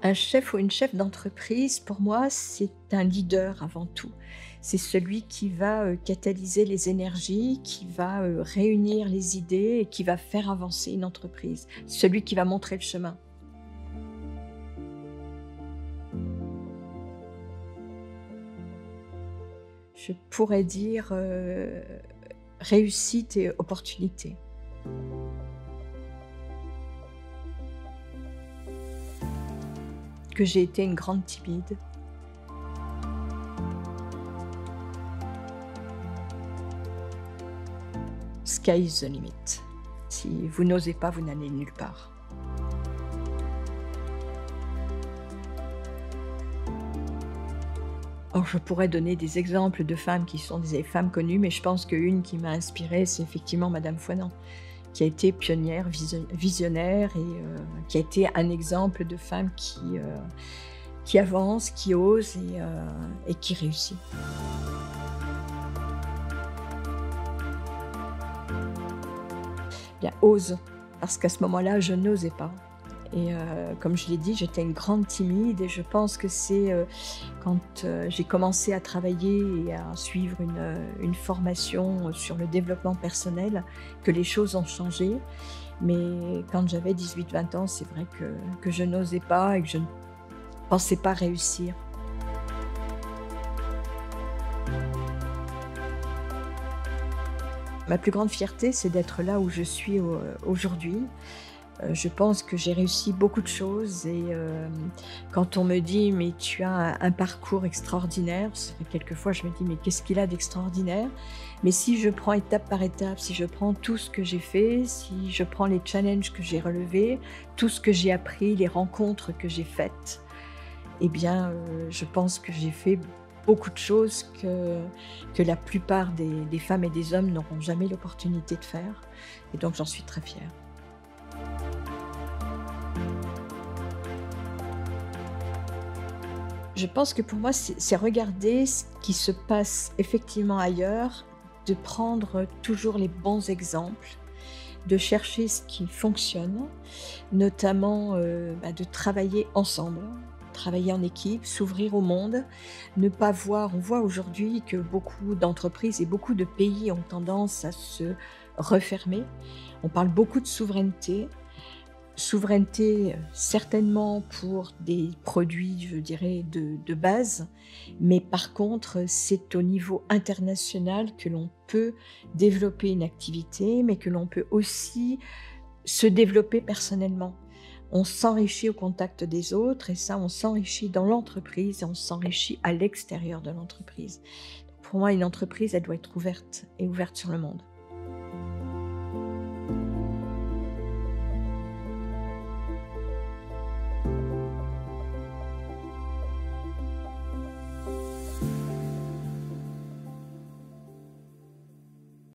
Un chef ou une chef d'entreprise, pour moi, c'est un leader avant tout. C'est celui qui va, catalyser les énergies, qui va, réunir les idées et qui va faire avancer une entreprise. Celui qui va montrer le chemin. Je pourrais dire, réussite et opportunité. Que j'ai été une grande timide. Sky is the limit. Si vous n'osez pas, vous n'allez nulle part. Or, je pourrais donner des exemples de femmes qui sont des femmes connues, mais je pense qu'une qui m'a inspirée, c'est effectivement Madame Foinant, qui a été pionnière, visionnaire et qui a été un exemple de femme qui avance, qui ose et qui réussit. Bien, ose, parce qu'à ce moment-là, je n'osais pas. Et comme je l'ai dit, j'étais une grande timide et je pense que c'est, quand, j'ai commencé à travailler et à suivre une formation sur le développement personnel que les choses ont changé. Mais quand j'avais 18-20 ans, c'est vrai que je n'osais pas et que je ne pensais pas réussir. Ma plus grande fierté, c'est d'être là où je suis aujourd'hui. Je pense que j'ai réussi beaucoup de choses et quand on me dit: «Mais tu as un parcours extraordinaire», c'est vrai quelquefois je me dis: «Mais qu'est-ce qu'il a d'extraordinaire?» Mais si je prends étape par étape, si je prends tout ce que j'ai fait, si je prends les challenges que j'ai relevés, tout ce que j'ai appris, les rencontres que j'ai faites, eh bien, je pense que j'ai fait beaucoup de choses que la plupart des femmes et des hommes n'auront jamais l'opportunité de faire et donc j'en suis très fière. Je pense que pour moi, c'est regarder ce qui se passe effectivement ailleurs, de prendre toujours les bons exemples, de chercher ce qui fonctionne, notamment, de travailler ensemble, travailler en équipe, s'ouvrir au monde, ne pas voir on voit aujourd'hui que beaucoup d'entreprises et beaucoup de pays ont tendance à se refermer. On parle beaucoup de souveraineté. Souveraineté, certainement pour des produits, je dirais, de base, mais par contre, c'est au niveau international que l'on peut développer une activité, mais que l'on peut aussi se développer personnellement. On s'enrichit au contact des autres et ça, on s'enrichit dans l'entreprise et on s'enrichit à l'extérieur de l'entreprise. Pour moi, une entreprise, elle doit être ouverte et ouverte sur le monde.